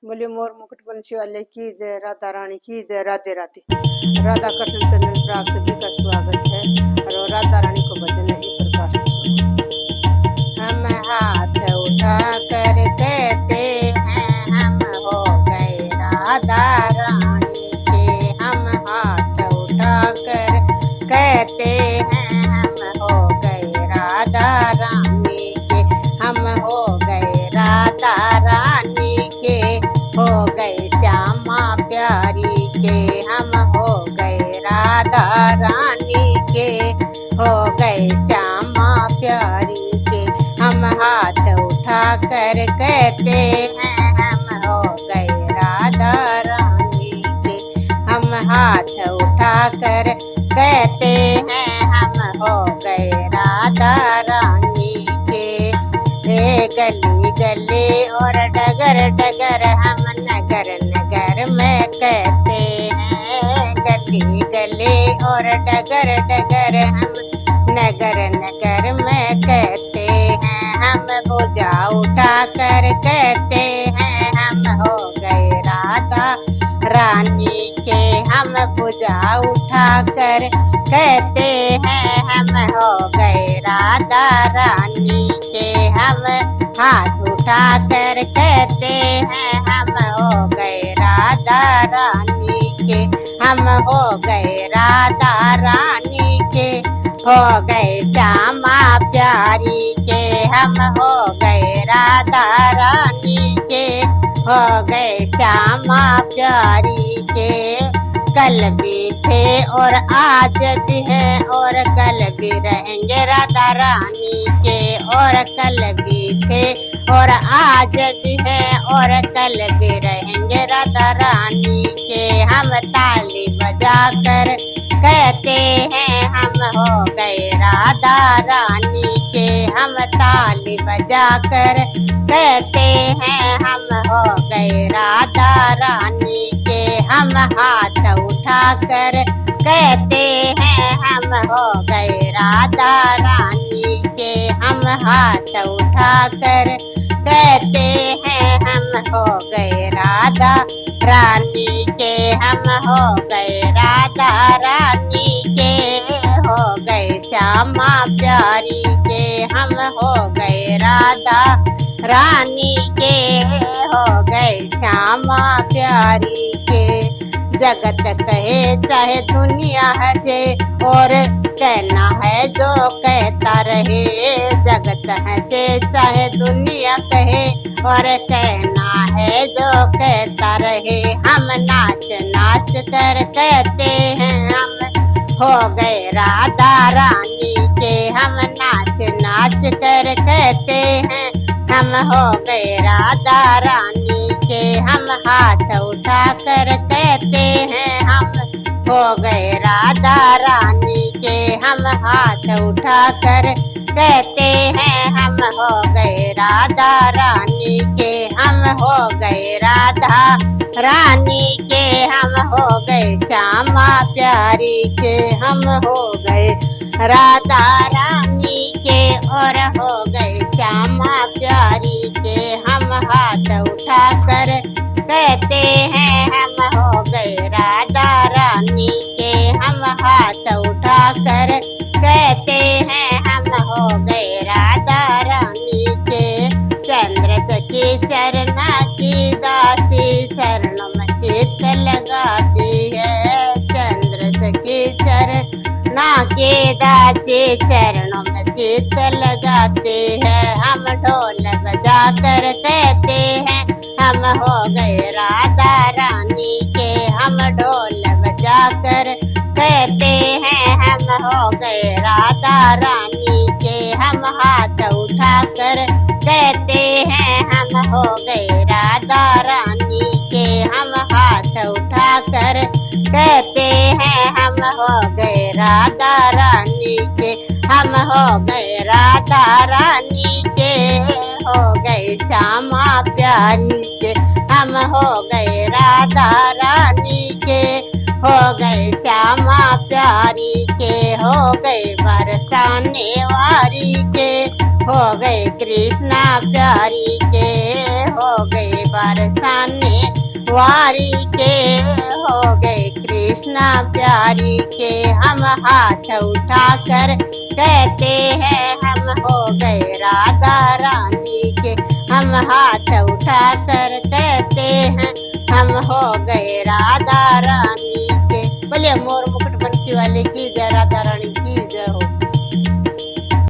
बोले मोर मुकुट बंशी वाले की जय, राधा रानी की जय, राधे राधे। राधा कृष्ण चंद्र प्राप्त सभी का स्वागत है और राधा रानी को भजन इस प्रकार से। हम हाथ उठा कर कहते हैं हम हो गए राधा रानी के, हम हाथ उठा कर कहते हैं हम हो गए राधा रानी के, हम हो गए राधा रानी के, हो गए श्यामा प्यारी के, हम हो गए राधा रानी के, हो गए श्यामा प्यारी के। हम हाथ उठा कर कहते हैं हम हो गए राधा रानी के, हम हाथ उठा कर कहते हैं हम हो गए राधा रानी के। गली गली और डगर डगर हम नगर नगर में कहते हैं, गली गली और डगर डगर हम नगर नगर में कहते हैं। हम भुजा उठा कर कहते हैं हम हो गए राधा रानी के, हम भुजा उठा कर कहते हैं हम हो गए राधा रानी के। हम हाथ उठा कर कहते हैं हम हो गए राधा रानी के, हम हो गए राधा रानी के, हो गए श्यामा प्यारी के, हम हो गए राधा रानी के, हो गए श्यामा प्यारी के। कल भी थे और आज भी हैं और कल भी रहेंगे राधा रानी के, और कल भी थे और आज भी हैं और कल भी रहेंगे राधा रानी के। हम ताली बजा कर कहते हैं हम हो गए राधा रानी के, हम ताली बजा कर कहते हैं हम हो गए राधा रानी के। हम हाथ उठा कर कहते हैं हम हो गए राधा रानी के, हम हाथ उठा कर कहते हैं हम हो गए राधा रानी के, हम हो गए राधा रानी के, हो गए श्यामा प्यारी के, हम हो गए राधा रानी के, हो गए श्यामा प्यारी के। जगत कहे चाहे दुनिया हंसे और कहना है जो कहता रहे, जगत हंसे चाहे दुनिया कहे और कहना है जो कहता रहे। हम नाच नाच कर कहते हैं हम हो गए राधा रानी के, हम नाच नाच कर कहते हैं हम हो गए राधा रानी के। हम हाथ उठा कर कहते हैं हम हो गए राधा रानी के, हम हाथ उठा कर कहते हैं हम हो गए राधा रानी के, हम हो गए राधा रानी के, हम हो गए श्यामा प्यारी के, हम हो गए राधा रानी के और हो गए श्यामा प्यारी के। हम हाथ उठा कर कहते हैं हम हो गए राधा रानी के, हम हाथ उठा कर कहते हैं हम हो गए राधा रानी के। चंद्र सखी चरना की दासी चरणों में चित्त लगाती है, चंद्र सखी चरना के दासी चरणों में चित्त लगाते हैं। हम ढोल बजा कर कहते हैं हम हो गए राधा रानी के, हम ढोल बजा कर कहते हैं हम हो गए राधा रानी के। हम हाथ उठा कर कहते हैं हम हो गए राधा रानी के, हम हाथ उठा कर कहते हैं हम हो गए राधा रानी के, हम हो गए राधा रानी के, हो गए श्यामा प्यारी के, हम हो गए राधा रानी के, हो गए श्यामा प्यारी के, हो गए बरसाने वारी के, हो गए कृष्णा प्यारी के, हो गए बरसाने कुंवारी के हो गए कृष्णा प्यारी के। हम हाथ उठाकर कहते हैं हम हो गए राधा रानी के। हम हाथ उठाकर कहते हैं हम हो